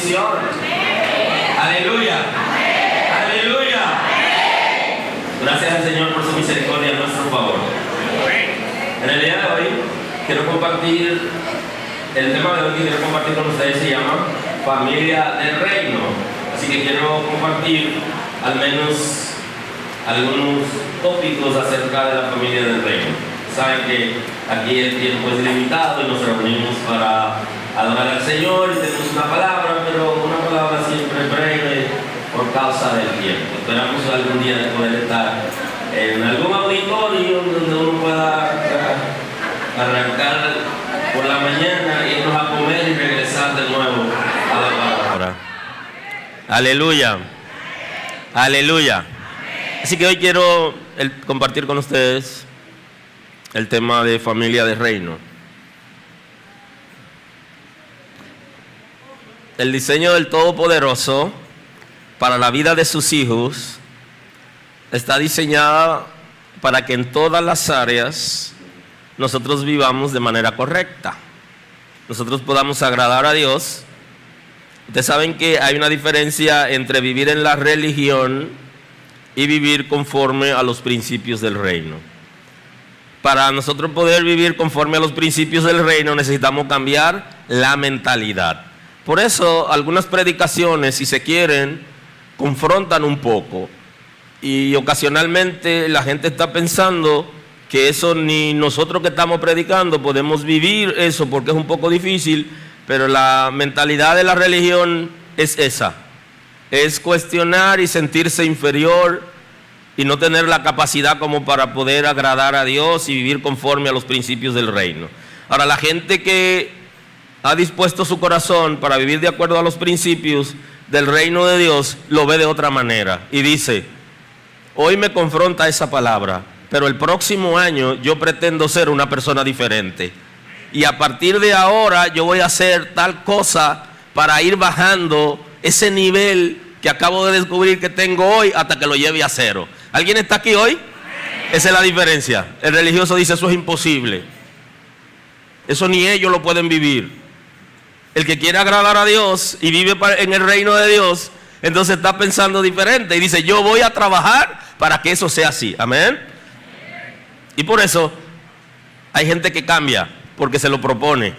solución. Aleluya. Aleluya. Gracias al Señor por su misericordia a nuestro favor. En el día de hoy quiero compartir, el tema de hoy que quiero compartir con ustedes se llama Familia del Reino. Así que quiero compartir al menos algunos tópicos acerca de la familia del reino. Saben que aquí el tiempo es limitado y nos reunimos para adorar al Señor y tenemos una palabra, pero una palabra siempre breve por causa del tiempo. Esperamos algún día de poder estar en algún auditorio donde uno pueda arrancar por la mañana, irnos a comer y regresar de nuevo a la palabra. Aleluya. Aleluya. Así que hoy quiero compartir con ustedes el tema de familia de reino. El diseño del Todopoderoso para la vida de sus hijos está diseñada para que en todas las áreas nosotros vivamos de manera correcta. Nosotros podamos agradar a Dios. Ustedes saben que hay una diferencia entre vivir en la religión y vivir conforme a los principios del reino. Para nosotros poder vivir conforme a los principios del reino necesitamos cambiar la mentalidad. Por eso algunas predicaciones, si se quieren, confrontan un poco. Y ocasionalmente la gente está pensando que eso ni nosotros que estamos predicando podemos vivir eso porque es un poco difícil, pero la mentalidad de la religión es esa. Es cuestionar y sentirse inferior y no tener la capacidad como para poder agradar a Dios y vivir conforme a los principios del reino. Ahora, la gente que ha dispuesto su corazón para vivir de acuerdo a los principios del reino de Dios, lo ve de otra manera y dice: hoy me confronta esa palabra, pero el próximo año yo pretendo ser una persona diferente. Y a partir de ahora yo voy a hacer tal cosa para ir bajando ese nivel que acabo de descubrir que tengo hoy hasta que lo lleve a cero. ¿Alguien está aquí hoy? Esa es la diferencia. El religioso dice: eso es imposible. Eso ni ellos lo pueden vivir. El que quiere agradar a Dios y vive en el reino de Dios, entonces está pensando diferente y dice: yo voy a trabajar para que eso sea así. Amén. Y por eso hay gente que cambia porque se lo propone.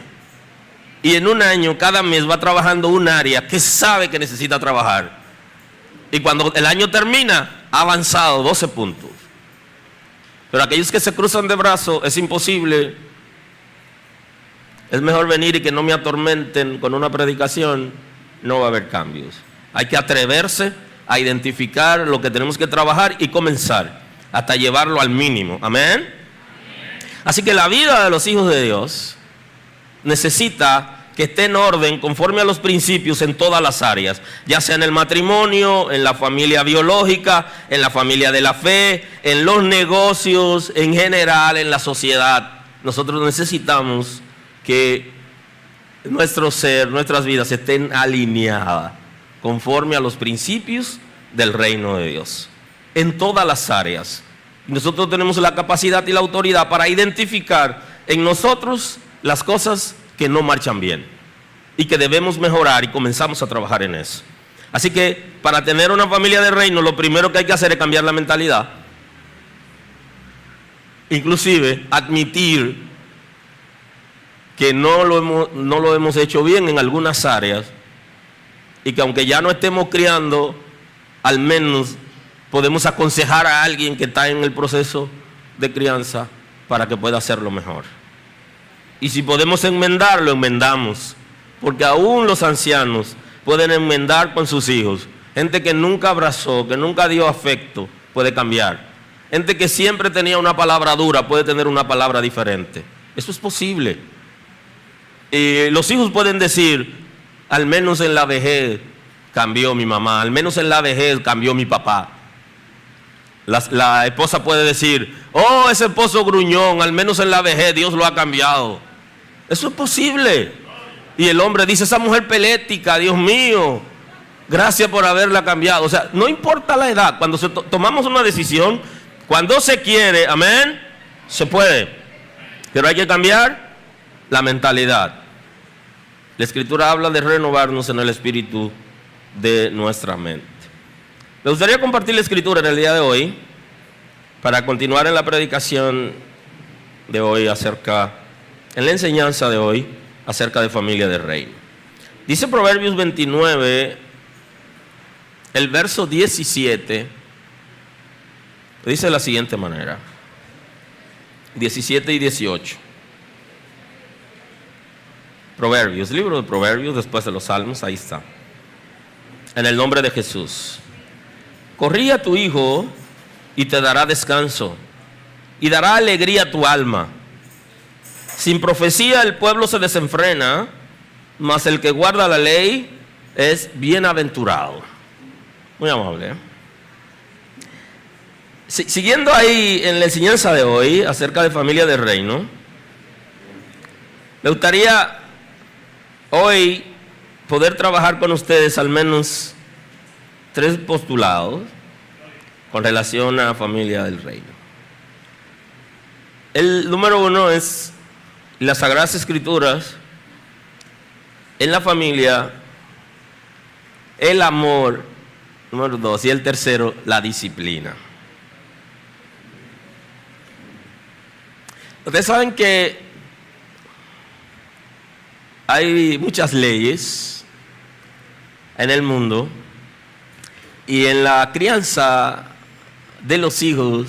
Y en un año, cada mes va trabajando un área que sabe que necesita trabajar. Y cuando el año termina, ha avanzado 12 puntos. Pero aquellos que se cruzan de brazos, es imposible. Es mejor venir y que no me atormenten con una predicación. No va a haber cambios. Hay que atreverse a identificar lo que tenemos que trabajar y comenzar hasta llevarlo al mínimo. Amén. Así que la vida de los hijos de Dios necesita que esté en orden conforme a los principios en todas las áreas, ya sea en el matrimonio, en la familia biológica, en la familia de la fe, en los negocios, en general, en la sociedad. Nosotros necesitamos que nuestro ser, nuestras vidas estén alineadas conforme a los principios del reino de Dios, en todas las áreas. Nosotros tenemos la capacidad y la autoridad para identificar en nosotros las cosas que no marchan bien y que debemos mejorar, y comenzamos a trabajar en eso. Así que para tener una familia de reino, lo primero que hay que hacer es cambiar la mentalidad. Inclusive admitir que no lo hemos hecho bien en algunas áreas, y que aunque ya no estemos criando, al menos podemos aconsejar a alguien que está en el proceso de crianza para que pueda hacerlo mejor. Y si podemos enmendarlo, enmendamos. Porque aún los ancianos pueden enmendar con sus hijos. Gente que nunca abrazó, que nunca dio afecto, puede cambiar. Gente que siempre tenía una palabra dura, puede tener una palabra diferente. Eso es posible. Los hijos pueden decir: al menos en la vejez cambió mi mamá, al menos en la vejez cambió mi papá. La esposa puede decir: oh, ese esposo gruñón, al menos en la vejez Dios lo ha cambiado. Eso es posible. Y el hombre dice: esa mujer pelética, Dios mío, gracias por haberla cambiado. O sea, no importa la edad, cuando tomamos una decisión, cuando se quiere, amén, se puede. Pero hay que cambiar la mentalidad. La Escritura habla de renovarnos en el espíritu de nuestra mente. Me gustaría compartir la Escritura en el día de hoy para continuar en la predicación de hoy en la enseñanza de hoy acerca de familia de reino. Dice Proverbios 29, el verso 17, dice de la siguiente manera, 17 y 18. Proverbios, libro de Proverbios, después de los Salmos, ahí está. En el nombre de Jesús. Corrige a tu hijo y te dará descanso, y dará alegría a tu alma. Sin profecía el pueblo se desenfrena, mas el que guarda la ley es bienaventurado. Muy amable. Siguiendo ahí en la enseñanza de hoy acerca de familia de reino, me gustaría hoy poder trabajar con ustedes al menos 3 postulados con relación a familia del reino. El número 1 es las Sagradas Escrituras, en la familia, el amor, número 2, y el tercero, la disciplina. Ustedes saben que hay muchas leyes en el mundo y en la crianza de los hijos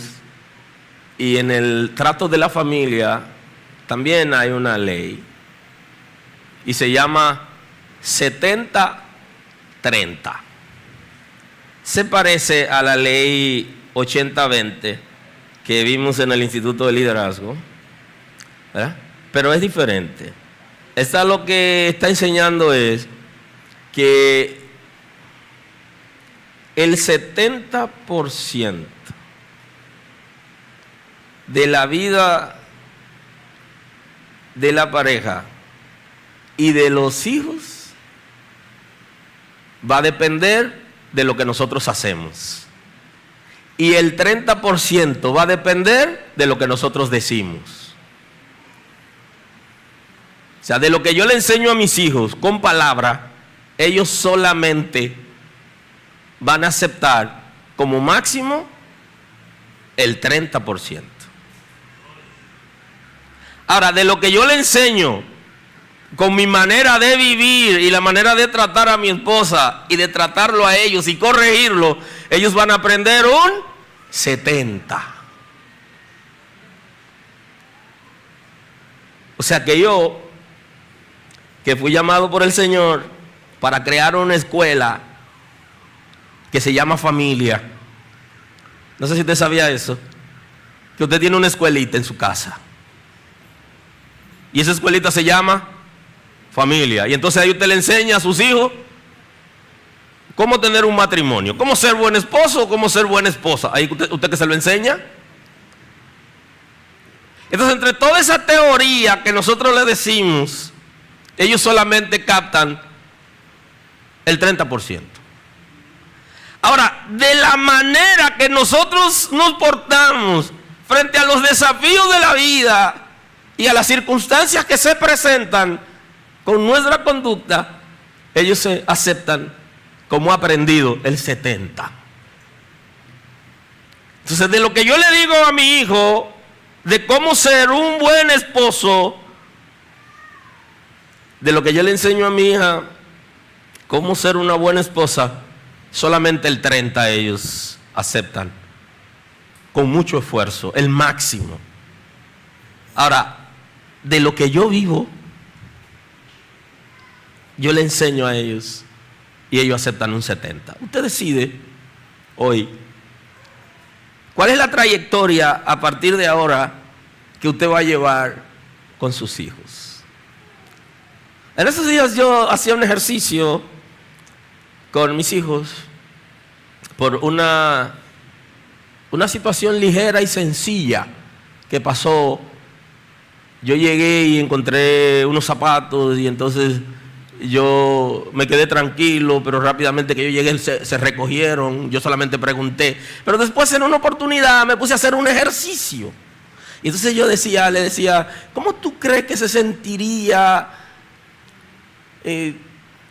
y en el trato de la familia también hay una ley y se llama 70-30. Se parece a la ley 80-20 que vimos en el Instituto de Liderazgo, ¿verdad? Pero es diferente. Esta lo que está enseñando es que el 70% de la vida de la pareja y de los hijos va a depender de lo que nosotros hacemos. Y el 30% va a depender de lo que nosotros decimos. O sea, de lo que yo le enseño a mis hijos con palabra, ellos solamente van a aceptar como máximo el 30%. Ahora, de lo que yo le enseño con mi manera de vivir y la manera de tratar a mi esposa y de tratarlo a ellos y corregirlo, ellos van a aprender un 70%. O sea que yo, que fui llamado por el Señor para crear una escuela que se llama familia. No sé si usted sabía eso, que usted tiene una escuelita en su casa. Y esa escuelita se llama familia. Y entonces ahí usted le enseña a sus hijos cómo tener un matrimonio, cómo ser buen esposo, cómo ser buena esposa. Ahí usted que se lo enseña. Entonces, entre toda esa teoría que nosotros le decimos, ellos solamente captan el 30%. Ahora, de la manera que nosotros nos portamos frente a los desafíos de la vida y a las circunstancias que se presentan con nuestra conducta, ellos se aceptan como aprendido el 70%. Entonces, de lo que yo le digo a mi hijo de cómo ser un buen esposo, de lo que yo le enseño a mi hija cómo ser una buena esposa, solamente el 30% ellos aceptan con mucho esfuerzo, el máximo. Ahora, de lo que yo vivo, yo le enseño a ellos y ellos aceptan un 70%. Usted decide hoy cuál es la trayectoria a partir de ahora que usted va a llevar con sus hijos. En esos días yo hacía un ejercicio con mis hijos por una situación ligera y sencilla que pasó. Yo llegué y encontré unos zapatos y entonces yo me quedé tranquilo, pero rápidamente que yo llegué se recogieron. Yo solamente pregunté, pero después en una oportunidad me puse a hacer un ejercicio. Y entonces yo le decía, ¿cómo tú crees que se sentiría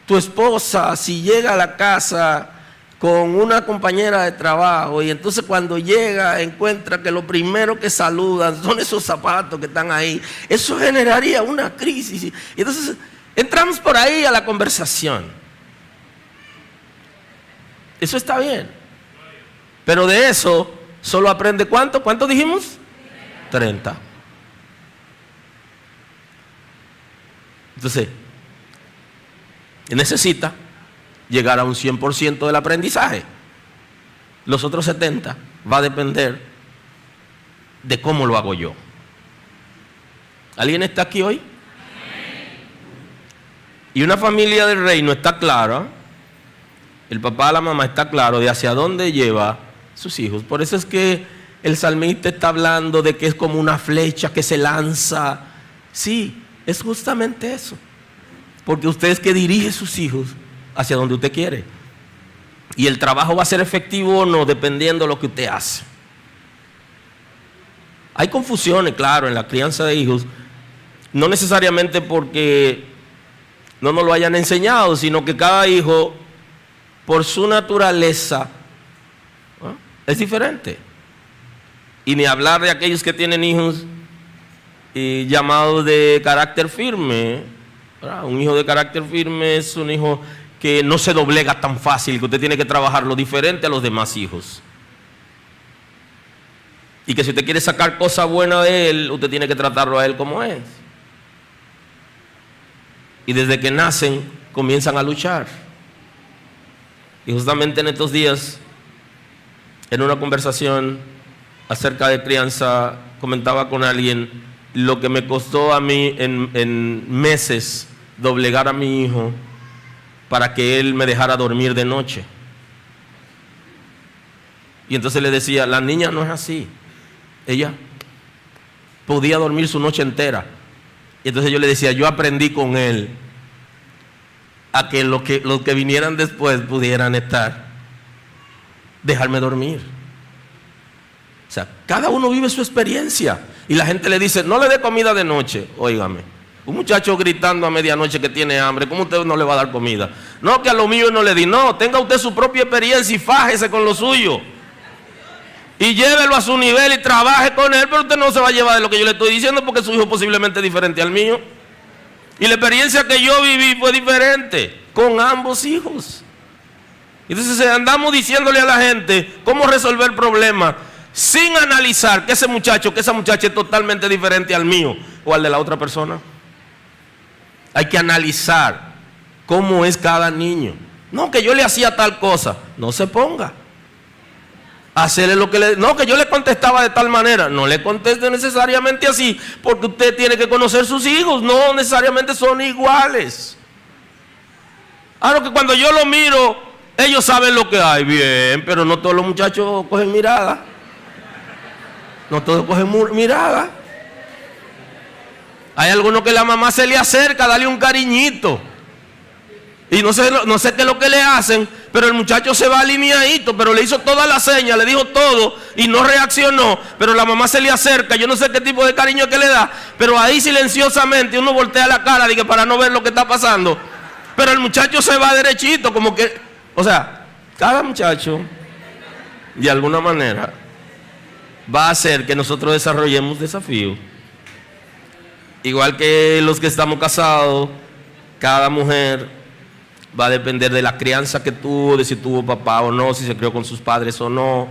tu esposa, si llega a la casa con una compañera de trabajo y entonces cuando llega encuentra que lo primero que saludan son esos zapatos que están ahí, eso generaría una crisis. Y entonces entramos por ahí a la conversación. Eso está bien. Pero de eso solo aprende ¿cuánto? ¿Cuánto dijimos? 30. Entonces, necesita llegar a un 100% del aprendizaje. Los otros 70 va a depender de cómo lo hago yo. ¿Alguien está aquí hoy? Y una familia del reino está clara, el papá, la mamá está claro de hacia dónde lleva sus hijos. Por eso es que el salmista está hablando de que es como una flecha que se lanza. Sí, es justamente eso. Porque usted es que dirige sus hijos hacia donde usted quiere. Y el trabajo va a ser efectivo o no, dependiendo de lo que usted hace. Hay confusiones, claro, en la crianza de hijos. No necesariamente porque no nos lo hayan enseñado, sino que cada hijo, por su naturaleza, ¿no?, es diferente. Y ni hablar de aquellos que tienen hijos llamados de carácter firme, ¿verdad? Un hijo de carácter firme es un hijo que no se doblega tan fácil, que usted tiene que trabajarlo diferente a los demás hijos. Y que si usted quiere sacar cosas buenas de él, usted tiene que tratarlo a él como es. Y desde que nacen, comienzan a luchar. Y justamente en estos días, en una conversación acerca de crianza, comentaba con alguien lo que me costó a mí en meses doblegar a mi hijo para que él me dejara dormir de noche. Y entonces le decía, la niña no es así. Ella podía dormir su noche entera. Y entonces yo le decía, yo aprendí con él a que los que vinieran después pudieran dejarme dormir. O sea, cada uno vive su experiencia. Y la gente le dice, no le dé comida de noche. Óigame, un muchacho gritando a medianoche que tiene hambre, ¿cómo usted no le va a dar comida? No, que a lo mío no le di. No, tenga usted su propia experiencia y fájese con lo suyo. Y llévelo a su nivel y trabaje con él, pero usted no se va a llevar de lo que yo le estoy diciendo porque su hijo posiblemente es diferente al mío. Y la experiencia que yo viví fue diferente con ambos hijos. Entonces andamos diciéndole a la gente cómo resolver problemas sin analizar que ese muchacho, que esa muchacha es totalmente diferente al mío o al de la otra persona. Hay que analizar cómo es cada niño. No, que yo le hacía tal cosa. No se ponga hacerle lo que le... No, que yo le contestaba de tal manera. No le conteste necesariamente así, porque usted tiene que conocer sus hijos. No necesariamente son iguales. Claro que cuando yo lo miro, ellos saben lo que hay. Bien, pero no todos los muchachos cogen mirada. No todos cogen mirada. Hay algunos que la mamá se le acerca, dale un cariñito. Y no sé qué es lo que le hacen, pero el muchacho se va alineadito, pero le hizo toda la seña, le dijo todo y no reaccionó, pero la mamá se le acerca, yo no sé qué tipo de cariño que le da, pero ahí silenciosamente uno voltea la cara para no ver lo que está pasando, pero el muchacho se va derechito, como que, o sea, cada muchacho de alguna manera va a hacer que nosotros desarrollemos desafíos. Igual que los que estamos casados, cada mujer va a depender de la crianza que tuvo, de si tuvo papá o no, si se crió con sus padres o no.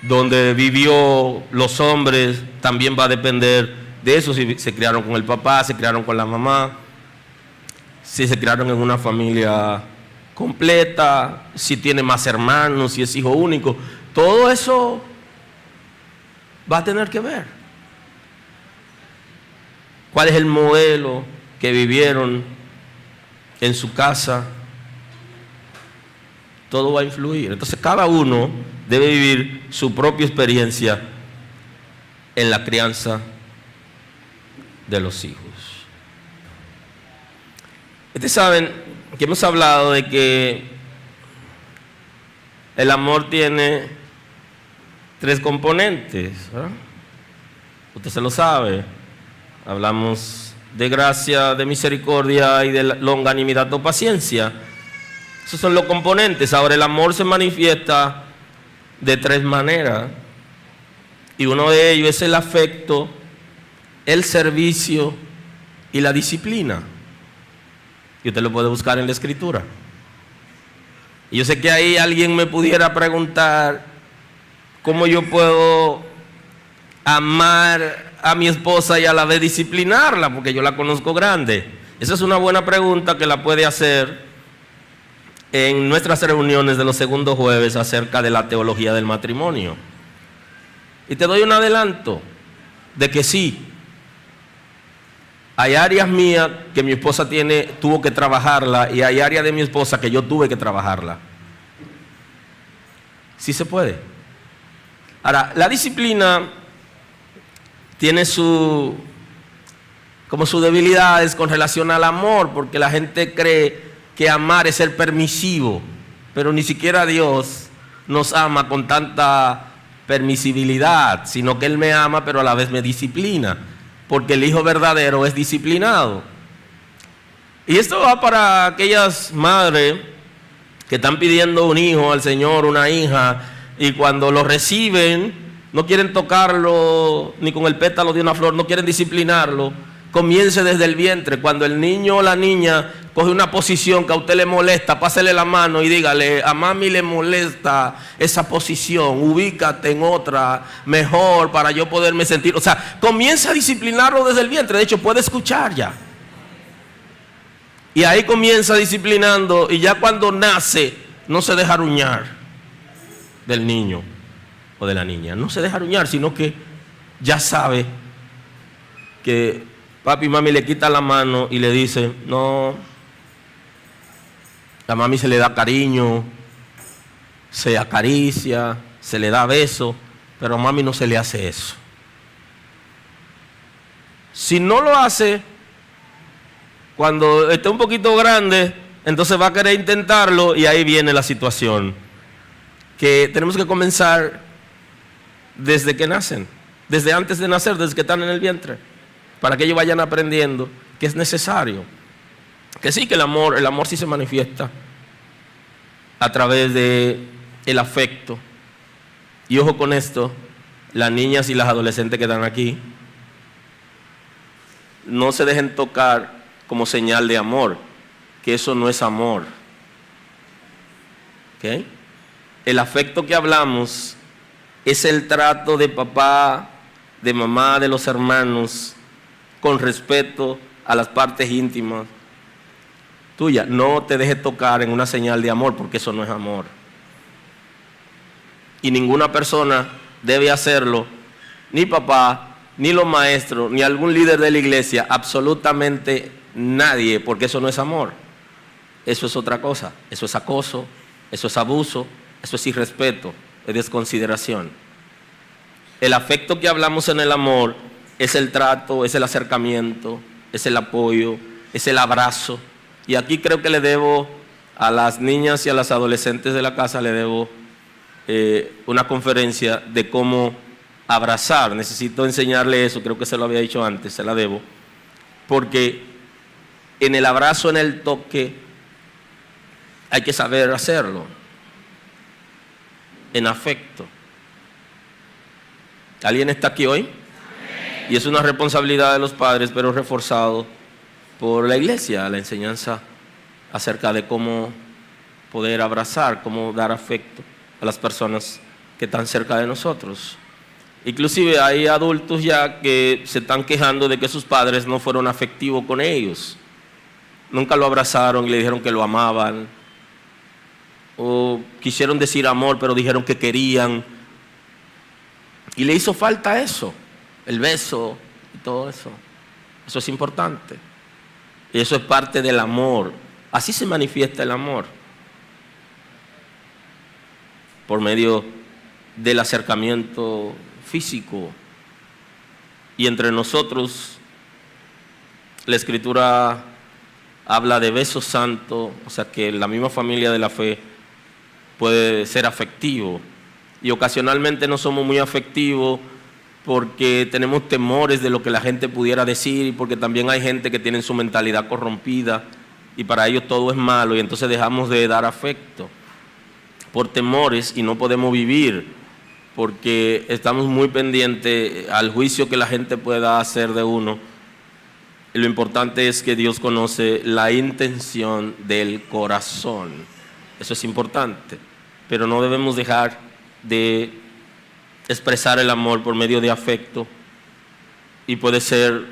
Donde vivió los hombres también va a depender de eso, si se criaron con el papá, se criaron con la mamá, si se criaron en una familia completa, si tiene más hermanos, si es hijo único. Todo eso va a tener que ver. ¿Cuál es el modelo que vivieron en su casa? Todo va a influir. Entonces cada uno debe vivir su propia experiencia en la crianza de los hijos. Ustedes saben que hemos hablado de que el amor tiene 3 componentes, ¿verdad? Usted se lo sabe. Hablamos de gracia, de misericordia y de longanimidad o paciencia. Esos son los componentes. Ahora, el amor se manifiesta de tres maneras. Y uno de ellos es el afecto, el servicio y la disciplina. Y usted lo puede buscar en la Escritura. Y yo sé que ahí alguien me pudiera preguntar cómo yo puedo amar a mi esposa y a la vez disciplinarla, porque yo la conozco grande. Esa es una buena pregunta que la puede hacer en nuestras reuniones de los segundos jueves acerca de la teología del matrimonio. Y te doy un adelanto de que sí, hay áreas mías que mi esposa tuvo que trabajarla, y hay áreas de mi esposa que yo tuve que trabajarla. Sí se puede. Ahora, la disciplina tiene sus debilidades con relación al amor, porque la gente cree que amar es ser permisivo, pero ni siquiera Dios nos ama con tanta permisibilidad, sino que Él me ama, pero a la vez me disciplina, porque el hijo verdadero es disciplinado. Y esto va para aquellas madres que están pidiendo un hijo al Señor, una hija, y cuando lo reciben no quieren tocarlo ni con el pétalo de una flor, no quieren disciplinarlo. Comience desde el vientre. Cuando el niño o la niña coge una posición que a usted le molesta, pásele la mano y dígale: a mami le molesta esa posición, ubícate en otra mejor para yo poderme sentir. O sea, comienza a disciplinarlo desde el vientre. De hecho, puede escuchar ya. Y ahí comienza disciplinando, y ya cuando nace no se deja aruñar del niño o de la niña. No se deja aruñar, sino que ya sabe que papi y mami le quitan la mano y le dicen: no, la mami se le da cariño, se acaricia, se le da beso, pero a mami no se le hace eso. Si no lo hace, cuando esté un poquito grande, entonces va a querer intentarlo, y ahí viene la situación. Que tenemos que comenzar desde que nacen, desde antes de nacer, desde que están en el vientre, para que ellos vayan aprendiendo que es necesario. Que sí, que el amor sí se manifiesta a través de el afecto. Y ojo con esto, las niñas y las adolescentes que están aquí, no se dejen tocar como señal de amor, que eso no es amor. ¿Okay? El afecto que hablamos es el trato de papá, de mamá, de los hermanos, con respeto a las partes íntimas tuyas. No te dejes tocar en una señal de amor, porque eso no es amor. Y ninguna persona debe hacerlo, ni papá, ni los maestros, ni algún líder de la iglesia, absolutamente nadie, porque eso no es amor. Eso es otra cosa. Eso es acoso, eso es abuso, eso es irrespeto, es desconsideración. El afecto que hablamos en el amor es el trato, es el acercamiento, es el apoyo, es el abrazo. Y aquí creo que le debo a las niñas y a las adolescentes de la casa, le debo una conferencia de cómo abrazar. Necesito enseñarle eso, creo que se lo había dicho antes, se la debo. Porque en el abrazo, en el toque, hay que saber hacerlo. En afecto. ¿Alguien está aquí hoy? Y es una responsabilidad de los padres, pero reforzado por la iglesia, la enseñanza acerca de cómo poder abrazar, cómo dar afecto a las personas que están cerca de nosotros. Inclusive hay adultos ya que se están quejando de que sus padres no fueron afectivos con ellos. Nunca lo abrazaron y le dijeron que lo amaban. O quisieron decir amor, pero dijeron que querían. Y le hizo falta eso, el beso y todo eso. Eso es importante. Y eso es parte del amor. Así se manifiesta el amor. Por medio del acercamiento físico. Y entre nosotros, la Escritura habla de beso santo, o sea que la misma familia de la fe puede ser afectivo. Y ocasionalmente no somos muy afectivos porque tenemos temores de lo que la gente pudiera decir y porque también hay gente que tiene su mentalidad corrompida y para ellos todo es malo y entonces dejamos de dar afecto por temores y no podemos vivir porque estamos muy pendientes al juicio que la gente pueda hacer de uno. Y lo importante es que Dios conoce la intención del corazón. Eso es importante, pero no debemos dejar de expresar el amor por medio de afecto y puede ser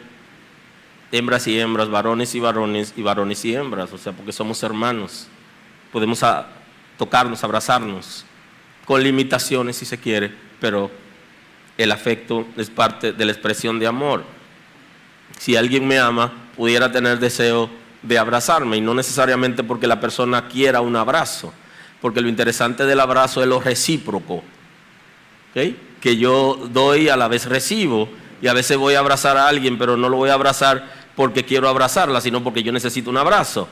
hembras y hembras, varones y varones y varones y hembras, o sea, porque somos hermanos, podemos tocarnos, abrazarnos, con limitaciones si se quiere, pero el afecto es parte de la expresión de amor. Si alguien me ama, pudiera tener deseo de abrazarme y no necesariamente porque la persona quiera un abrazo, porque lo interesante del abrazo es lo recíproco, ¿okay? Que yo doy a la vez recibo y a veces voy a abrazar a alguien, pero no lo voy a abrazar porque quiero abrazarla, sino porque yo necesito un abrazo.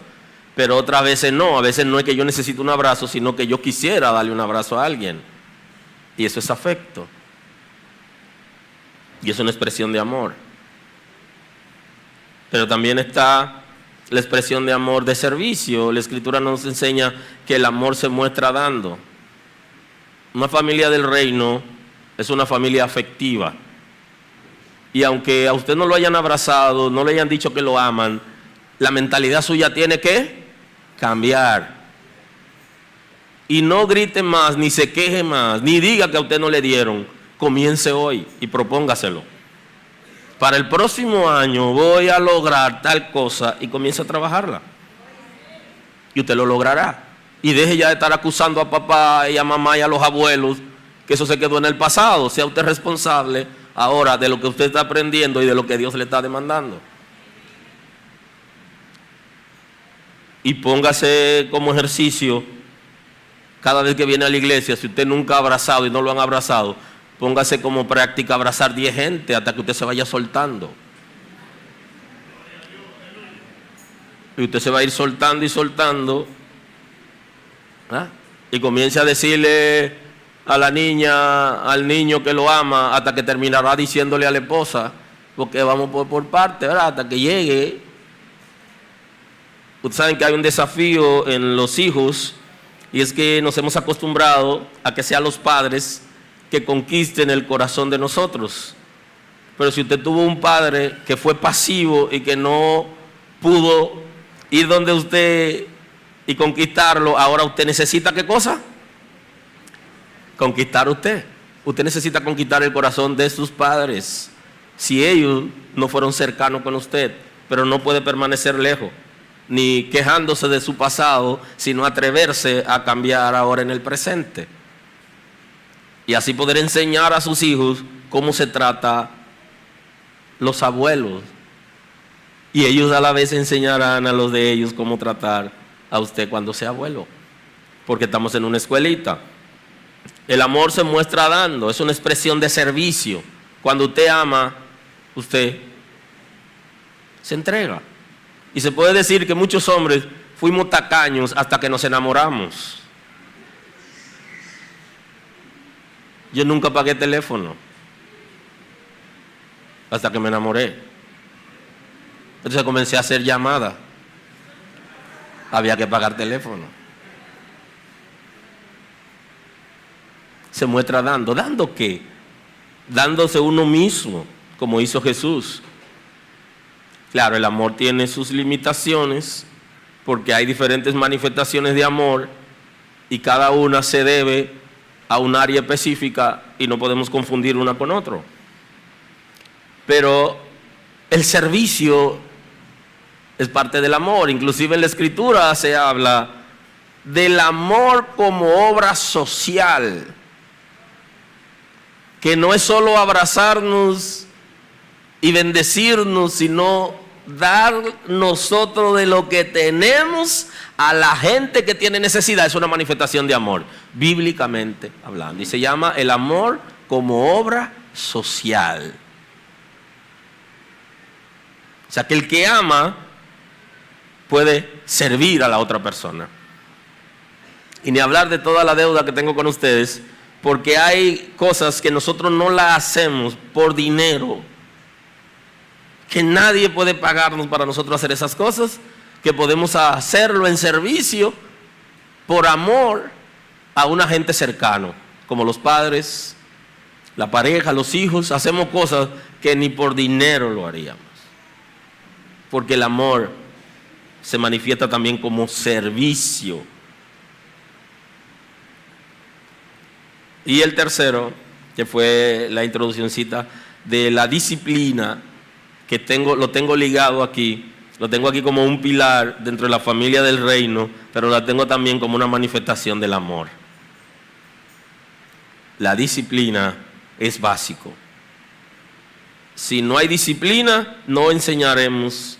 Pero otras veces no, a veces no es que yo necesito un abrazo, sino que yo quisiera darle un abrazo a alguien. Y eso es afecto. Y es una expresión de amor. Pero también está la expresión de amor de servicio. La Escritura nos enseña que el amor se muestra dando. Una familia del reino es una familia afectiva. Y aunque a usted no lo hayan abrazado, no le hayan dicho que lo aman, la mentalidad suya tiene que cambiar. Y no grite más, ni se queje más, ni diga que a usted no le dieron. Comience hoy y propóngaselo. Para el próximo año voy a lograr tal cosa y comience a trabajarla. Y usted lo logrará. Y deje ya de estar acusando a papá y a mamá y a los abuelos, que eso se quedó en el pasado. Sea usted responsable ahora de lo que usted está aprendiendo y de lo que Dios le está demandando. Y póngase como ejercicio, cada vez que viene a la iglesia, si usted nunca ha abrazado y no lo han abrazado, póngase como práctica abrazar 10 gente hasta que usted se vaya soltando. Y usted se va a ir soltando y soltando, ¿ah? Y comience a decirle a la niña, al niño que lo ama, hasta que terminará diciéndole a la esposa, porque vamos por parte, ¿verdad? Hasta que llegue. Ustedes saben que hay un desafío en los hijos, y es que nos hemos acostumbrado a que sean los padres que conquisten el corazón de nosotros. Pero si usted tuvo un padre que fue pasivo y que no pudo ir donde usted y conquistarlo, ahora usted necesita ¿qué cosa? Conquistar usted. Usted necesita conquistar el corazón de sus padres. Si ellos no fueron cercanos con usted, pero no puede permanecer lejos, ni quejándose de su pasado, sino atreverse a cambiar ahora en el presente. Y así poder enseñar a sus hijos cómo se trata los abuelos. Y ellos a la vez enseñarán a los de ellos cómo tratar a usted cuando sea abuelo. Porque estamos en una escuelita. El amor se muestra dando, es una expresión de servicio. Cuando usted ama, usted se entrega. Y se puede decir que muchos hombres fuimos tacaños hasta que nos enamoramos. Yo nunca pagué teléfono hasta que me enamoré. Entonces comencé a hacer llamadas. Había que pagar teléfono. Se muestra dando. ¿Dando qué? Dándose uno mismo, como hizo Jesús. Claro, el amor tiene sus limitaciones porque hay diferentes manifestaciones de amor y cada una se debe a un área específica y no podemos confundir una con otro. Pero el servicio es parte del amor. Inclusive en la Escritura se habla del amor como obra social, que no es solo abrazarnos y bendecirnos, sino dar nosotros de lo que tenemos a la gente que tiene necesidad. Es una manifestación de amor, bíblicamente hablando, y se llama el amor como obra social. O sea que el que ama puede servir a la otra persona. Y ni hablar de toda la deuda que tengo con ustedes, porque hay cosas que nosotros no las hacemos por dinero, que nadie puede pagarnos para nosotros hacer esas cosas, que podemos hacerlo en servicio, por amor a una gente cercano, como los padres, la pareja, los hijos. Hacemos cosas que ni por dinero lo haríamos, porque el amor se manifiesta también como servicio. Y el tercero, que fue la introduccióncita de la disciplina, que lo tengo ligado aquí, lo tengo aquí como un pilar dentro de la familia del reino, pero la tengo también como una manifestación del amor. La disciplina es básico. Si no hay disciplina, no enseñaremos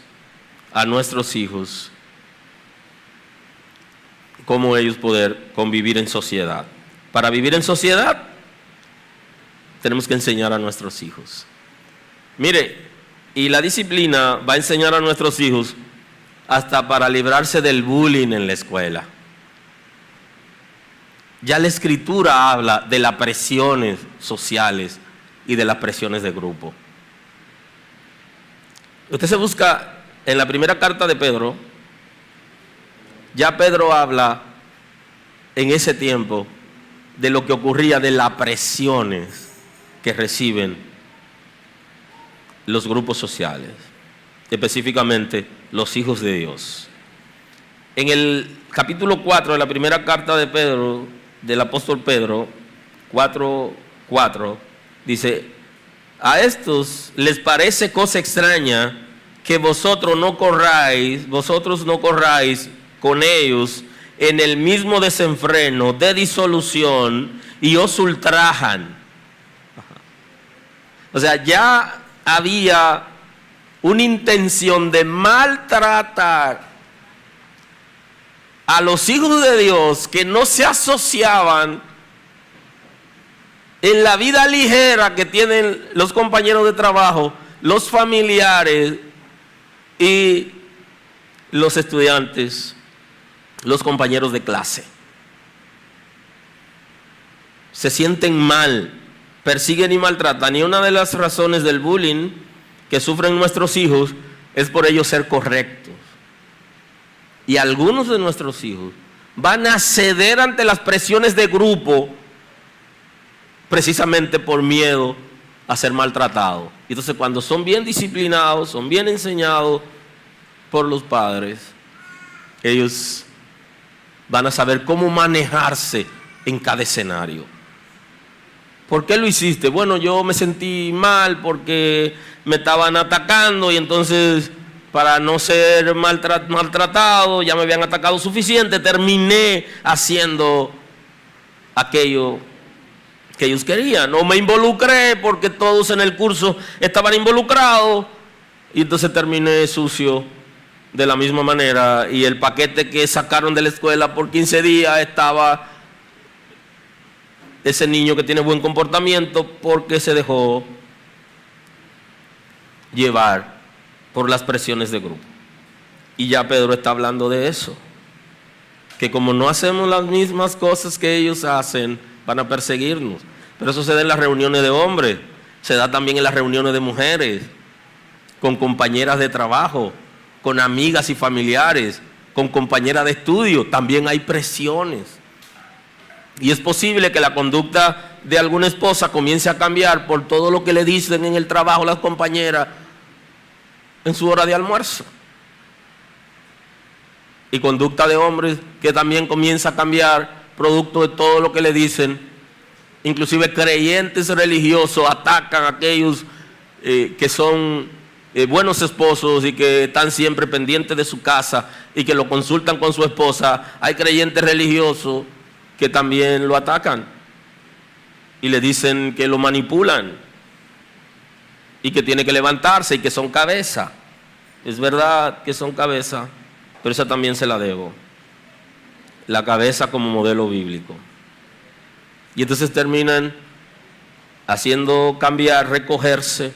a nuestros hijos cómo ellos poder convivir en sociedad. Para vivir en sociedad, tenemos que enseñar a nuestros hijos. Mire, y la disciplina va a enseñar a nuestros hijos hasta para librarse del bullying en la escuela. Ya la Escritura habla de las presiones sociales y de las presiones de grupo. Usted se busca en la primera carta de Pedro, ya Pedro habla en ese tiempo de lo que ocurría, de las presiones que reciben los grupos sociales, específicamente los hijos de Dios. En el capítulo 4 de la primera carta de Pedro, del apóstol Pedro, 4:4, dice: a estos les parece cosa extraña que vosotros no corráis con ellos en el mismo desenfreno de disolución y os ultrajan. O sea, ya había una intención de maltratar a los hijos de Dios que no se asociaban en la vida ligera que tienen los compañeros de trabajo, los familiares y los estudiantes, los compañeros de clase. Se sienten mal, persiguen y maltratan. Y una de las razones del bullying que sufren nuestros hijos es por ellos ser correctos. Y algunos de nuestros hijos van a ceder ante las presiones de grupo precisamente por miedo a ser maltratados. Entonces, cuando son bien disciplinados, son bien enseñados por los padres, ellos van a saber cómo manejarse en cada escenario. ¿Por qué lo hiciste? Bueno, yo me sentí mal porque me estaban atacando y entonces, para no ser maltratado, ya me habían atacado suficiente, terminé haciendo aquello que ellos querían. O me involucré porque todos en el curso estaban involucrados y entonces terminé sucio de la misma manera, y el paquete que sacaron de la escuela por 15 días estaba ese niño que tiene buen comportamiento porque se dejó llevar por las presiones de grupo. Y ya Pedro está hablando de eso, que como no hacemos las mismas cosas que ellos hacen, van a perseguirnos. Pero eso se da en las reuniones de hombres, se da también en las reuniones de mujeres, con compañeras de trabajo, con amigas y familiares, con compañeras de estudio. También hay presiones. Y es posible que la conducta de alguna esposa comience a cambiar por todo lo que le dicen en el trabajo las compañeras en su hora de almuerzo. Y conducta de hombres que también comienza a cambiar producto de todo lo que le dicen. Inclusive creyentes religiosos atacan a aquellos que son buenos esposos y que están siempre pendientes de su casa y que lo consultan con su esposa. Hay creyentes religiosos que también lo atacan y le dicen que lo manipulan y que tiene que levantarse y que son cabeza. Es verdad que son cabeza, pero esa también se la debo. La cabeza como modelo bíblico. Y entonces terminan haciendo cambiar, recogerse,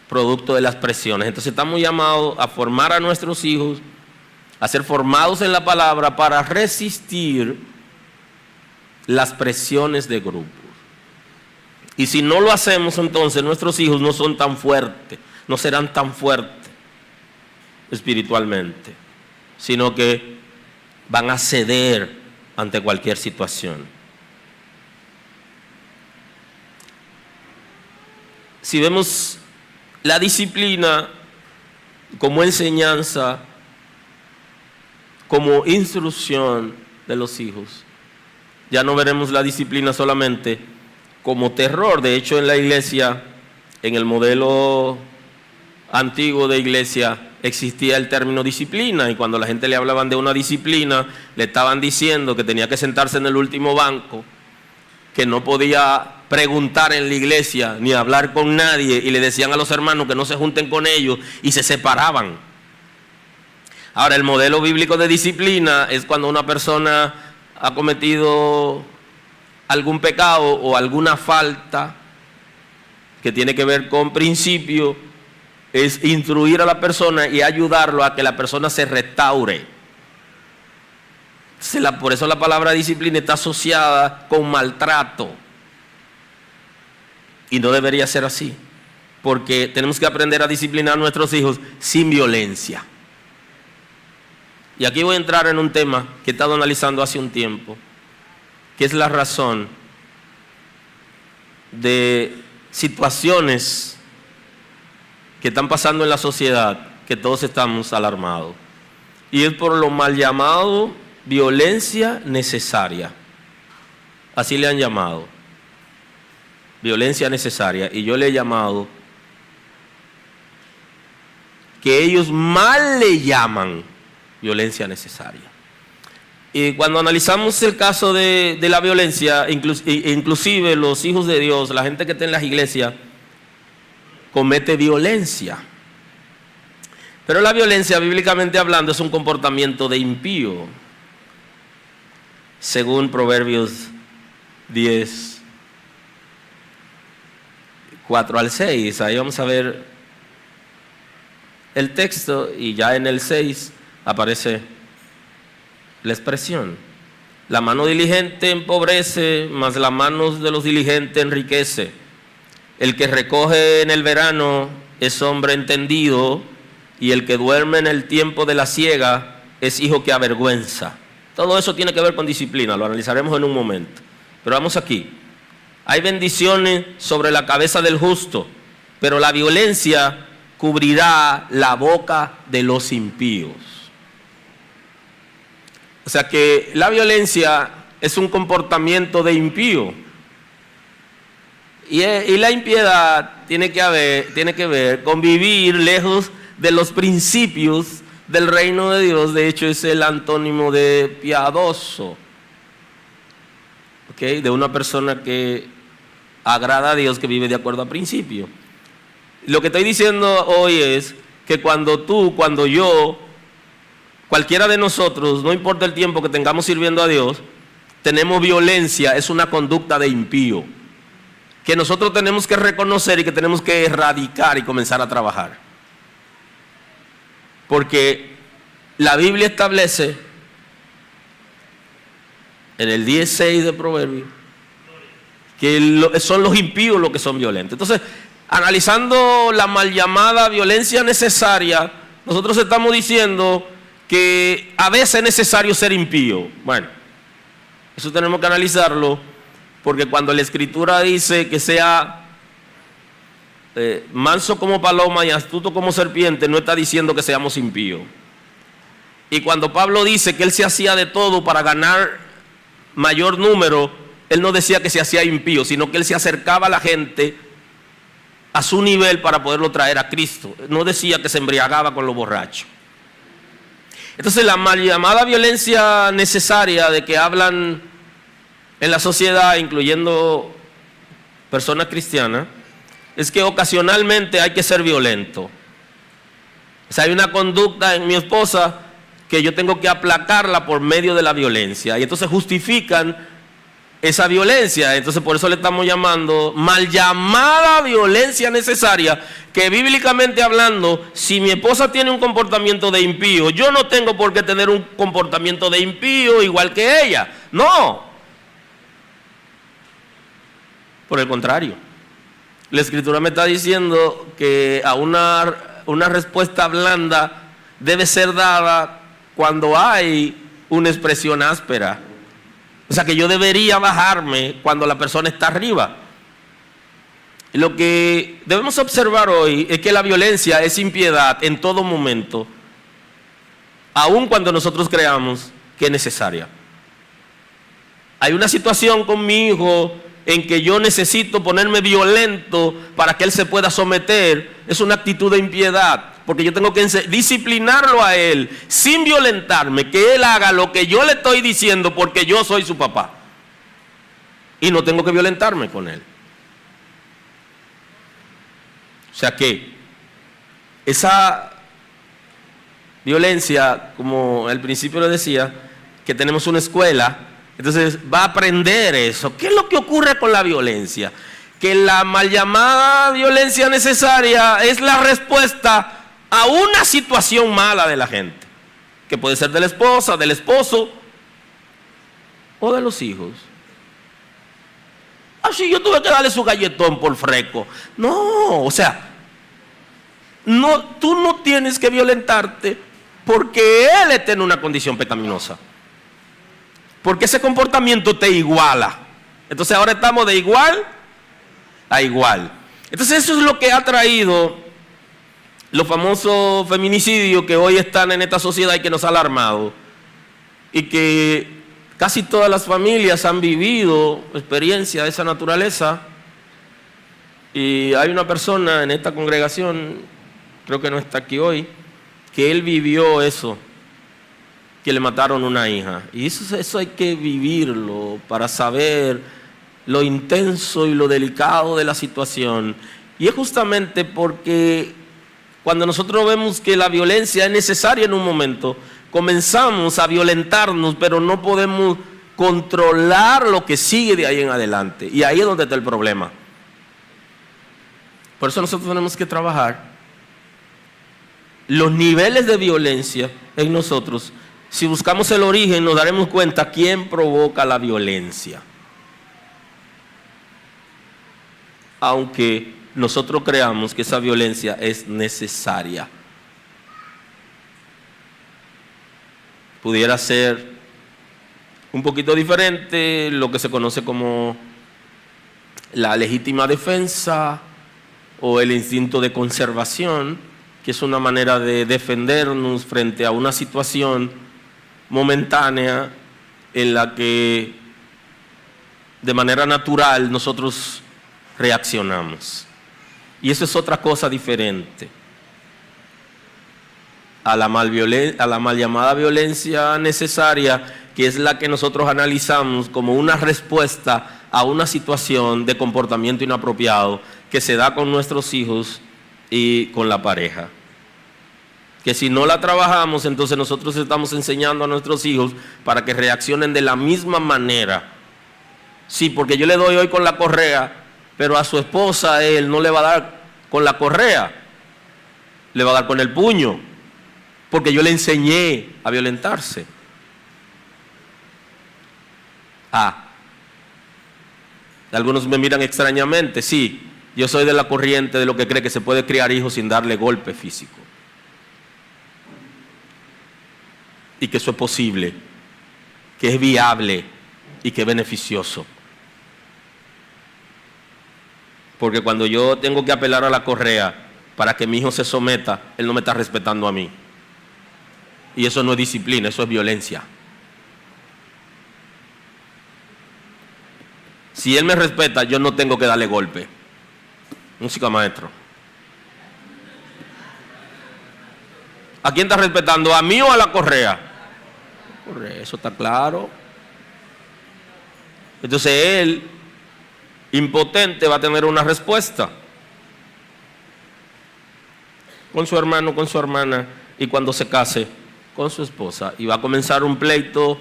producto de las presiones. Entonces estamos llamados a formar a nuestros hijos, a ser formados en la palabra para resistir las presiones de grupos. Y si no lo hacemos, entonces nuestros hijos no son tan fuertes, no serán tan fuertes espiritualmente, sino que van a ceder ante cualquier situación. Si vemos la disciplina como enseñanza, como instrucción de los hijos, ya no veremos la disciplina solamente como terror. De hecho, en la iglesia, en el modelo antiguo de iglesia, existía el término disciplina, y cuando la gente le hablaban de una disciplina, le estaban diciendo que tenía que sentarse en el último banco, que no podía preguntar en la iglesia ni hablar con nadie, y le decían a los hermanos que no se junten con ellos, y se separaban. Ahora, el modelo bíblico de disciplina es cuando una persona ha cometido algún pecado o alguna falta que tiene que ver con principio, es instruir a la persona y ayudarlo a que la persona se restaure. Por eso la palabra disciplina está asociada con maltrato. Y no debería ser así, porque tenemos que aprender a disciplinar a nuestros hijos sin violencia. Y aquí voy a entrar en un tema que he estado analizando hace un tiempo, que es la razón de situaciones que están pasando en la sociedad, que todos estamos alarmados. Y es por lo mal llamado violencia necesaria. Así le han llamado. Violencia necesaria. Y yo le he llamado que ellos mal le llaman violencia necesaria. Y cuando analizamos el caso de la violencia, inclusive los hijos de Dios, la gente que está en las iglesias, comete violencia. Pero la violencia, bíblicamente hablando, es un comportamiento de impío, según Proverbios 10, 4 al 6. Ahí vamos a ver el texto, y ya en el 6 aparece la expresión: la mano diligente empobrece, mas la mano de los diligentes enriquece. El que recoge en el verano es hombre entendido, y el que duerme en el tiempo de la siega es hijo que avergüenza. Todo eso tiene que ver con disciplina, lo analizaremos en un momento. Pero vamos aquí. Hay bendiciones sobre la cabeza del justo, pero la violencia cubrirá la boca de los impíos. O sea que la violencia es un comportamiento de impío. Y la impiedad tiene que ver con vivir lejos de los principios del reino de Dios. De hecho, es el antónimo de piadoso. ¿Okay? De una persona que agrada a Dios, que vive de acuerdo a principios. Lo que estoy diciendo hoy es que cuando tú, cuando yo, cualquiera de nosotros, no importa el tiempo que tengamos sirviendo a Dios, tenemos violencia, es una conducta de impío, que nosotros tenemos que reconocer y que tenemos que erradicar y comenzar a trabajar. Porque la Biblia establece en el 10:6 de Proverbios que son los impíos los que son violentos. Entonces, analizando la mal llamada violencia necesaria, nosotros estamos diciendo que a veces es necesario ser impío. Bueno, eso tenemos que analizarlo, porque cuando la Escritura dice que sea manso como paloma y astuto como serpiente, no está diciendo que seamos impíos. Y cuando Pablo dice que él se hacía de todo para ganar mayor número, él no decía que se hacía impío, sino que él se acercaba a la gente a su nivel para poderlo traer a Cristo. No decía que se embriagaba con los borrachos. Entonces, la mal llamada violencia necesaria de que hablan en la sociedad, incluyendo personas cristianas, es que ocasionalmente hay que ser violento. O sea, hay una conducta en mi esposa que yo tengo que aplacarla por medio de la violencia, y entonces justifican esa violencia. Entonces, por eso le estamos llamando mal llamada violencia necesaria, que bíblicamente hablando, si mi esposa tiene un comportamiento de impío, yo no tengo por qué tener un comportamiento de impío igual que ella. No. Por el contrario, la Escritura me está diciendo que a una respuesta blanda debe ser dada cuando hay una expresión áspera. O sea que yo debería bajarme cuando la persona está arriba. Lo que debemos observar hoy es que la violencia es impiedad en todo momento, aun cuando nosotros creamos que es necesaria. Hay una situación con mi hijo en que yo necesito ponerme violento para que él se pueda someter. Es una actitud de impiedad, porque yo tengo que disciplinarlo a él sin violentarme, que él haga lo que yo le estoy diciendo porque yo soy su papá y no tengo que violentarme con él. O sea que esa violencia, como al principio le decía, que tenemos una escuela, entonces va a aprender eso. ¿Qué es lo que ocurre con la violencia? Que la mal llamada violencia necesaria es la respuesta a una situación mala de la gente, que puede ser de la esposa, del esposo o de los hijos. Así yo tuve que darle su galletón por freco. No, o sea, no, tú no tienes que violentarte porque él está en una condición pecaminosa, porque ese comportamiento te iguala. Entonces ahora estamos de igual a igual. Entonces eso es lo que ha traído los famosos feminicidios que hoy están en esta sociedad y que nos ha alarmado, y que casi todas las familias han vivido experiencias de esa naturaleza. Y hay una persona en esta congregación, creo que no está aquí hoy, que él vivió eso, que le mataron una hija. Y eso hay que vivirlo para saber lo intenso y lo delicado de la situación. Y es justamente porque cuando nosotros vemos que la violencia es necesaria en un momento, comenzamos a violentarnos, pero no podemos controlar lo que sigue de ahí en adelante. Y ahí es donde está el problema. Por eso nosotros tenemos que trabajar los niveles de violencia en nosotros. Si buscamos el origen, nos daremos cuenta quién provoca la violencia. Aunque nosotros creamos que esa violencia es necesaria. Pudiera ser un poquito diferente lo que se conoce como la legítima defensa o el instinto de conservación, que es una manera de defendernos frente a una situación momentánea en la que de manera natural nosotros reaccionamos. Y eso es otra cosa diferente a la mal llamada violencia necesaria, que es la que nosotros analizamos como una respuesta a una situación de comportamiento inapropiado que se da con nuestros hijos y con la pareja. Que si no la trabajamos, entonces nosotros estamos enseñando a nuestros hijos para que reaccionen de la misma manera. Sí, porque yo le doy hoy con la correa, pero a su esposa él no le va a dar con la correa, le va a dar con el puño, porque yo le enseñé a violentarse. Algunos me miran extrañamente. Sí, yo soy de la corriente de lo que cree que se puede criar hijos sin darle golpe físico, y que eso es posible, que es viable y que es beneficioso. Porque cuando yo tengo que apelar a la correa para que mi hijo se someta, él no me está respetando a mí. Y eso no es disciplina, eso es violencia. Si él me respeta, yo no tengo que darle golpe. Música, maestro. ¿A quién está respetando? ¿A mí o a la correa? Eso está claro. Entonces él, impotente, va a tener una respuesta con su hermano, con su hermana, y cuando se case, con su esposa, y va a comenzar un pleito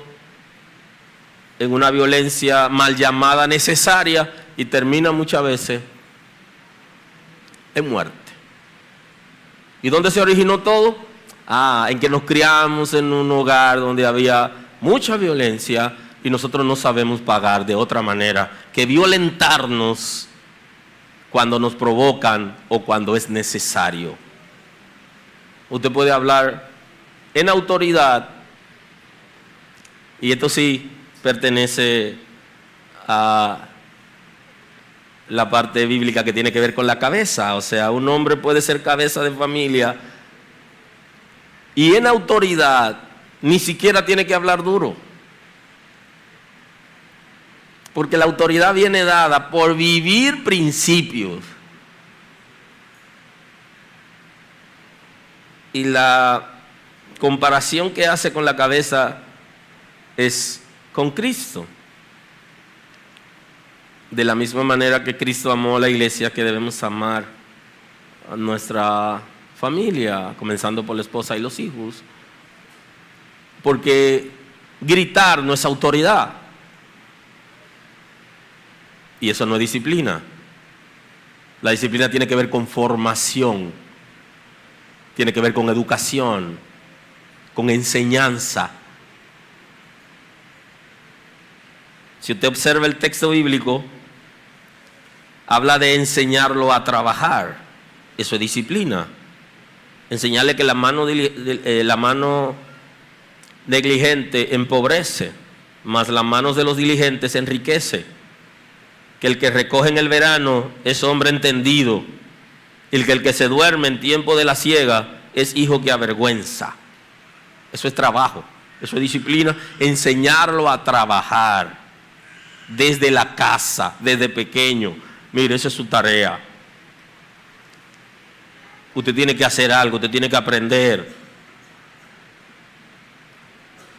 en una violencia mal llamada necesaria, y termina muchas veces en muerte. ¿Y dónde se originó todo? En que nos criamos en un hogar donde había mucha violencia, y nosotros no sabemos pagar de otra manera que violentarnos cuando nos provocan o cuando es necesario. Usted puede hablar en autoridad, y esto sí pertenece a la parte bíblica que tiene que ver con la cabeza. O sea, un hombre puede ser cabeza de familia y en autoridad ni siquiera tiene que hablar duro, porque la autoridad viene dada por vivir principios. Y la comparación que hace con la cabeza es con Cristo. De la misma manera que Cristo amó a la iglesia, que debemos amar a nuestra familia, comenzando por la esposa y los hijos. Porque gritar no es autoridad. Y eso no es disciplina. La disciplina tiene que ver con formación, tiene que ver con educación, con enseñanza. Si usted observa el texto bíblico, habla de enseñarlo a trabajar. Eso es disciplina. Enseñarle que la mano negligente empobrece, mas las manos de los diligentes enriquece. Que el que recoge en el verano es hombre entendido, y que el que se duerme en tiempo de la siega es hijo que avergüenza. Eso es trabajo, eso es disciplina. Enseñarlo a trabajar desde la casa, desde pequeño. Mire, esa es su tarea. Usted tiene que hacer algo, usted tiene que aprender.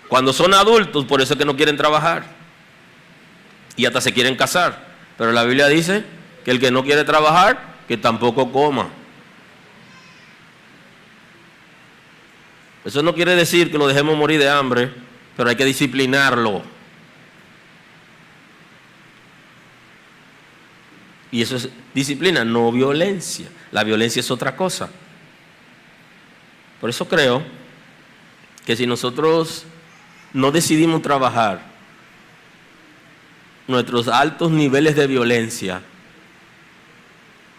Cuando son adultos, por eso es que no quieren trabajar y hasta se quieren casar. Pero la Biblia dice que el que no quiere trabajar, que tampoco coma. Eso no quiere decir que lo dejemos morir de hambre, pero hay que disciplinarlo. Y eso es disciplina, no violencia. La violencia es otra cosa. Por eso creo que si nosotros no decidimos trabajar nuestros altos niveles de violencia,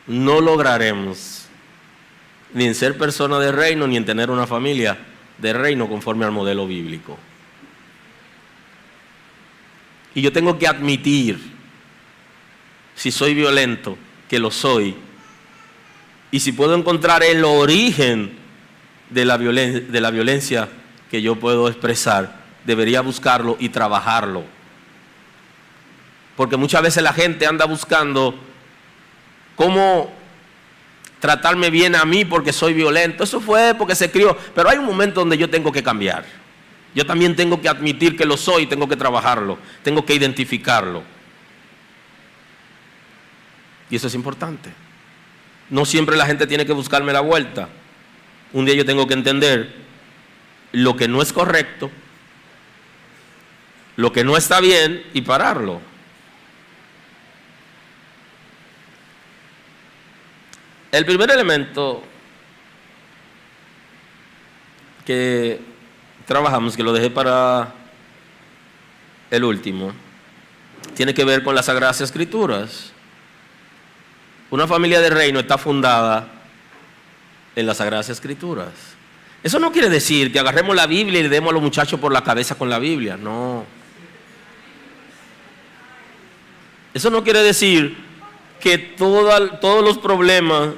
no lograremos ni en ser persona de reino, ni en tener una familia de reino conforme al modelo bíblico. Y yo tengo que admitir, si soy violento, que lo soy. Y si puedo encontrar el origen de la violencia que yo puedo expresar, debería buscarlo y trabajarlo. Porque muchas veces la gente anda buscando cómo tratarme bien a mí porque soy violento. Eso fue porque se crió. Pero hay un momento donde yo tengo que cambiar. Yo también tengo que admitir que lo soy y tengo que trabajarlo. Tengo que identificarlo. Y eso es importante. No siempre la gente tiene que buscarme la vuelta. Un día yo tengo que entender lo que no es correcto, lo que no está bien, y pararlo. El primer elemento que trabajamos, que lo dejé para el último, tiene que ver con las Sagradas Escrituras. Una familia de reino está fundada en las Sagradas Escrituras. Eso no quiere decir que agarremos la Biblia y le demos a los muchachos por la cabeza con la Biblia, no. Eso no quiere decir que todos los problemas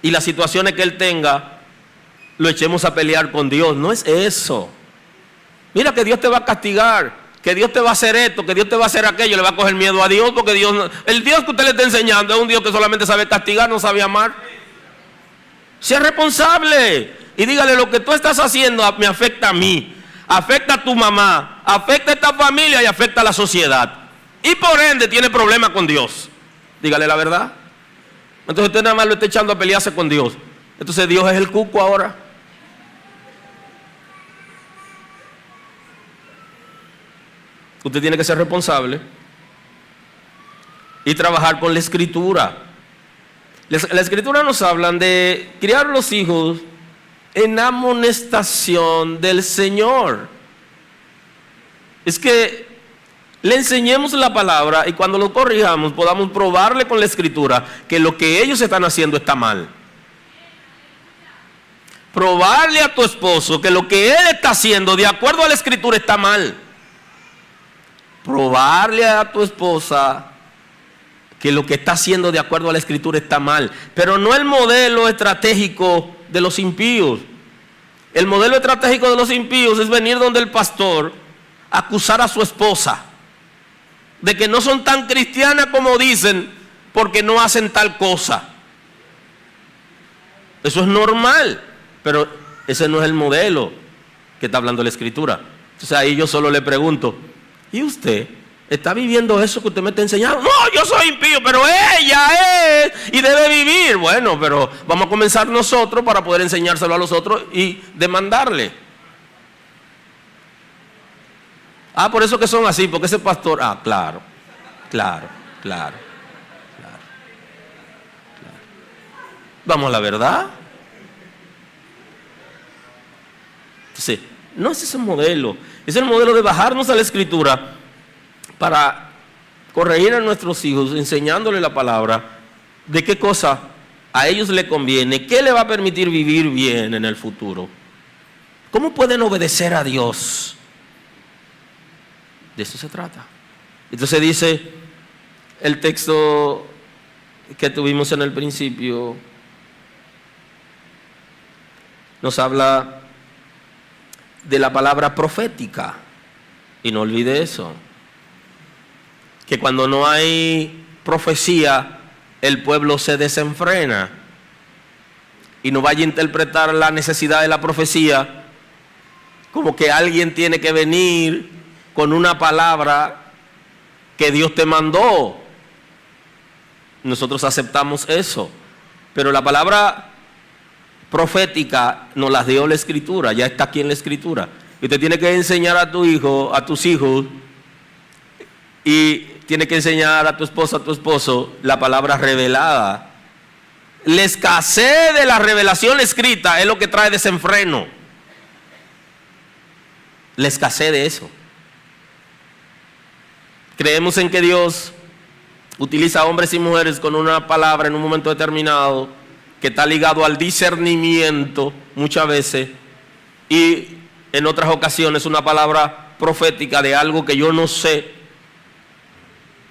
y las situaciones que él tenga lo echemos a pelear con Dios. No es eso. Mira que Dios te va a castigar, que Dios te va a hacer esto, que Dios te va a hacer aquello. Le va a coger miedo a Dios, porque el Dios que usted le está enseñando es un Dios que solamente sabe castigar, no sabe amar. Sea responsable y dígale: lo que tú estás haciendo me afecta a mí, afecta a tu mamá, afecta a esta familia y afecta a la sociedad. Y por ende tiene problemas con Dios. Dígale la verdad. Entonces usted nada más lo está echando a pelearse con Dios. Entonces Dios es el cuco ahora. Usted tiene que ser responsable y trabajar con la Escritura. La Escritura nos habla de criar los hijos en amonestación del Señor. Es que le enseñemos la palabra y cuando lo corrijamos podamos probarle con la escritura que lo que ellos están haciendo está mal. Probarle a tu esposo que lo que él está haciendo de acuerdo a la escritura está mal. Probarle a tu esposa que lo que está haciendo de acuerdo a la escritura está mal. Pero no el modelo estratégico de los impíos. El modelo estratégico de los impíos es venir donde el pastor a acusar a su esposa de que no son tan cristianas como dicen porque no hacen tal cosa. Eso es normal, pero ese no es el modelo que está hablando la escritura. Entonces ahí yo solo le pregunto, ¿y usted está viviendo eso que usted me está enseñando? No, yo soy impío, pero ella es y debe vivir. Bueno, pero vamos a comenzar nosotros para poder enseñárselo a los otros y demandarle. Ah, por eso que son así, porque ese pastor, claro. Vamos a la verdad. Entonces, no es ese modelo, es el modelo de bajarnos a la escritura para corregir a nuestros hijos, enseñándoles la palabra, de qué cosa a ellos les conviene, qué les va a permitir vivir bien en el futuro. ¿Cómo pueden obedecer a Dios? De eso se trata. Entonces dice el texto que tuvimos en el principio, nos habla de la palabra profética. Y no olvide eso, que cuando no hay profecía, el pueblo se desenfrena y no vaya a interpretar la necesidad de la profecía como que alguien tiene que venir con una palabra que Dios te mandó. Nosotros aceptamos eso, pero la palabra profética nos la dio la escritura, ya está aquí en la escritura. Y usted tiene que enseñar a tu hijo, a tus hijos, y tiene que enseñar a tu esposa, a tu esposo, la palabra revelada. La escasez de la revelación escrita es lo que trae desenfreno. La escasez de eso. Creemos en que Dios utiliza a hombres y mujeres con una palabra en un momento determinado que está ligado al discernimiento muchas veces, y en otras ocasiones una palabra profética de algo que yo no sé,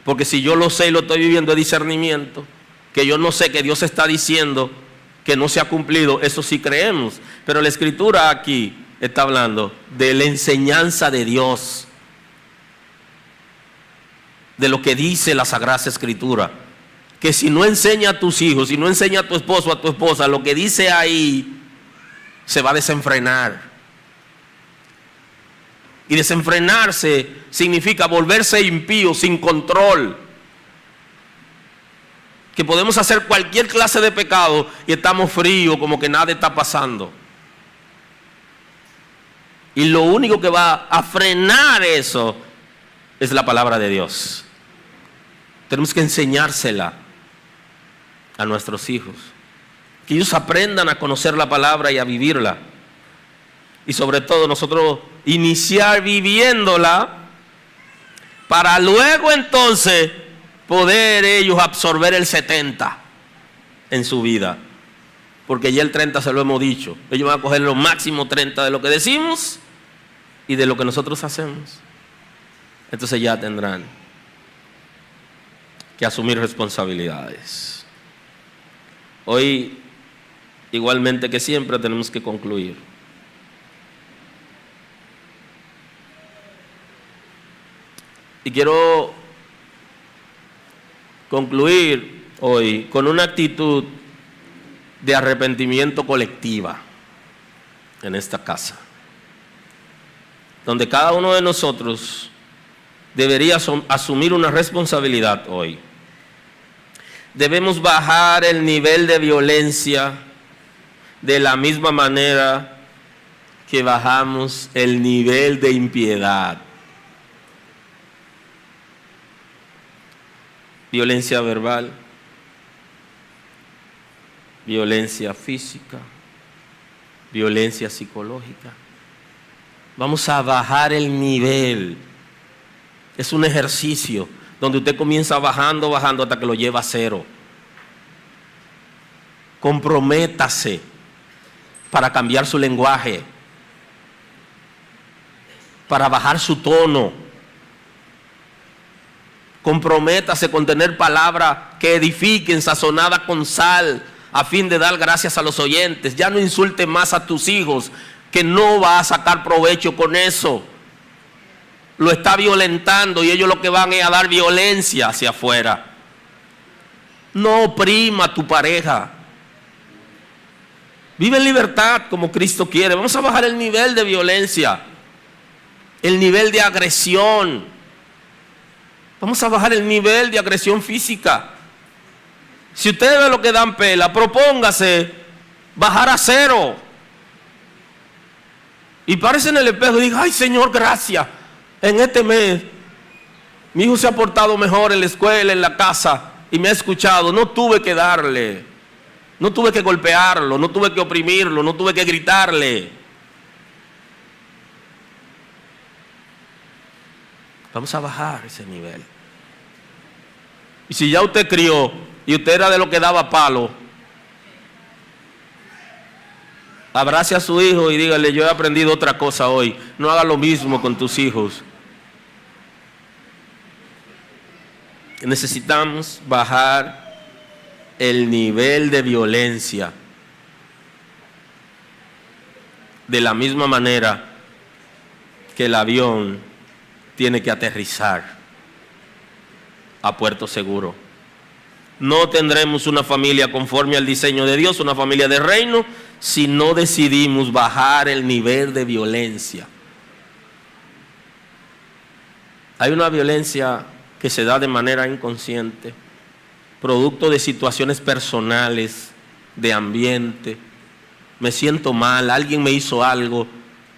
porque si yo lo sé y lo estoy viviendo es discernimiento, que yo no sé que Dios está diciendo que no se ha cumplido, eso sí creemos. Pero la escritura aquí está hablando de la enseñanza de Dios, de lo que dice la Sagrada Escritura, que si no enseña a tus hijos, si no enseña a tu esposo o a tu esposa lo que dice ahí, se va a desenfrenar. Y desenfrenarse significa volverse impío, sin control. Que podemos hacer cualquier clase de pecado y estamos fríos, como que nada está pasando. Y lo único que va a frenar eso es la palabra de Dios. Tenemos que enseñársela a nuestros hijos, que ellos aprendan a conocer la palabra y a vivirla, y sobre todo nosotros iniciar viviéndola para luego entonces poder ellos absorber el 70 en su vida, porque ya el 30 se lo hemos dicho, ellos van a coger lo máximo 30 de lo que decimos y de lo que nosotros hacemos. Entonces ya tendrán que asumir responsabilidades. Hoy, igualmente que siempre, tenemos que concluir. Y quiero concluir hoy con una actitud de arrepentimiento colectiva en esta casa, donde cada uno de nosotros debería asumir una responsabilidad hoy. Debemos bajar el nivel de violencia de la misma manera que bajamos el nivel de impiedad. Violencia verbal, violencia física, violencia psicológica. Vamos a bajar el nivel Es un ejercicio donde usted comienza bajando hasta que lo lleva a cero. Comprométase para cambiar su lenguaje, para bajar su tono. Comprométase con tener palabras que edifiquen, sazonadas con sal, a fin de dar gracias a los oyentes. Ya no insulte más a tus hijos, que no va a sacar provecho con eso. Lo está violentando y ellos lo que van es a dar violencia hacia afuera. No oprima a tu pareja. Vive en libertad como Cristo quiere. Vamos a bajar el nivel de violencia, el nivel de agresión. Vamos a bajar el nivel de agresión física. Si ustedes ven lo que dan pela, propóngase bajar a cero. Y párese en el espejo y diga: ay, Señor, gracias. En este mes mi hijo se ha portado mejor en la escuela, en la casa, y me ha escuchado. No tuve que darle, no tuve que golpearlo, no tuve que oprimirlo, no tuve que gritarle. Vamos a bajar ese nivel. Y si ya usted crió y usted era de lo que daba palo, abrace a su hijo y dígale: yo he aprendido otra cosa hoy. No haga lo mismo con tus hijos. Necesitamos bajar el nivel de violencia. De la misma manera que el avión tiene que aterrizar a puerto seguro. No tendremos una familia conforme al diseño de Dios, una familia de reino, si no decidimos bajar el nivel de violencia. Hay una violencia que se da de manera inconsciente, producto de situaciones personales, de ambiente. Me siento mal, alguien me hizo algo,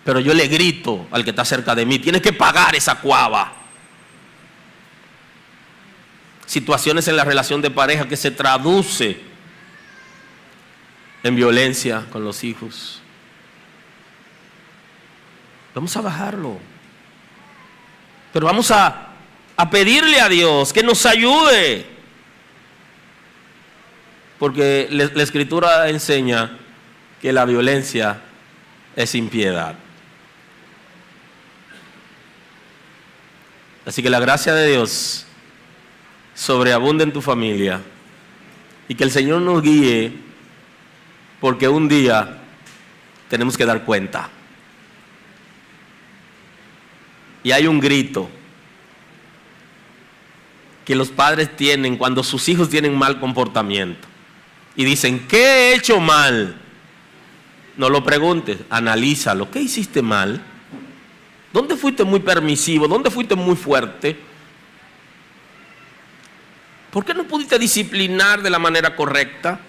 pero yo le grito al que está cerca de mí: tienes que pagar esa cuava. Situaciones en la relación de pareja que se traduce en violencia con los hijos. Vamos a bajarlo, pero vamos a pedirle a Dios que nos ayude, porque la Escritura enseña que la violencia es impiedad. Así que la gracia de Dios sobreabunde en tu familia y que el Señor nos guíe, porque un día tenemos que dar cuenta. Y hay un grito que los padres tienen cuando sus hijos tienen mal comportamiento y dicen: ¿qué he hecho mal? No lo preguntes, analízalo. ¿Qué hiciste mal? ¿Dónde fuiste muy permisivo? ¿Dónde fuiste muy fuerte? ¿Por qué no pudiste disciplinar de la manera correcta?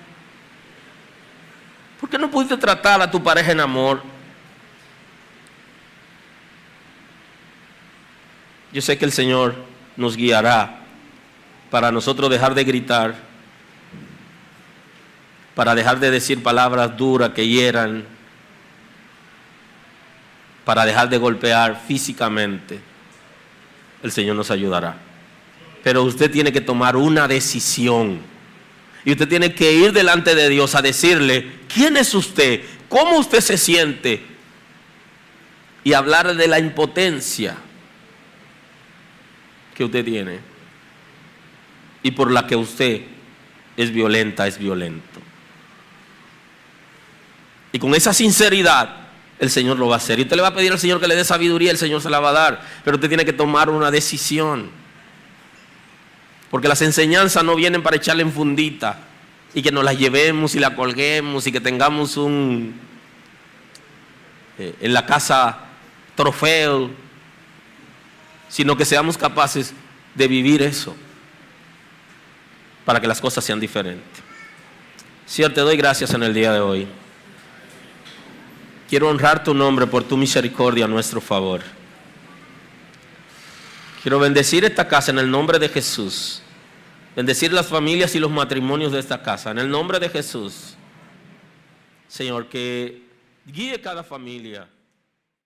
¿Por qué no pudiste tratar a tu pareja en amor? Yo sé que el Señor nos guiará para nosotros dejar de gritar, para dejar de decir palabras duras que hieran, para dejar de golpear físicamente. El Señor nos ayudará. Pero usted tiene que tomar una decisión. Y usted tiene que ir delante de Dios a decirle: ¿quién es usted? ¿Cómo usted se siente? Y hablar de la impotencia que usted tiene y por la que usted es violenta, es violento. Y con esa sinceridad el Señor lo va a hacer. Y usted le va a pedir al Señor que le dé sabiduría, el Señor se la va a dar. Pero usted tiene que tomar una decisión. Porque las enseñanzas no vienen para echarle en fundita y que nos las llevemos y la colguemos y que tengamos en la casa trofeo, sino que seamos capaces de vivir eso para que las cosas sean diferentes. Señor, te doy gracias en el día de hoy. Quiero honrar tu nombre por tu misericordia a nuestro favor. Quiero bendecir esta casa en el nombre de Jesús. Bendecir las familias y los matrimonios de esta casa en el nombre de Jesús. Señor, que guíe cada familia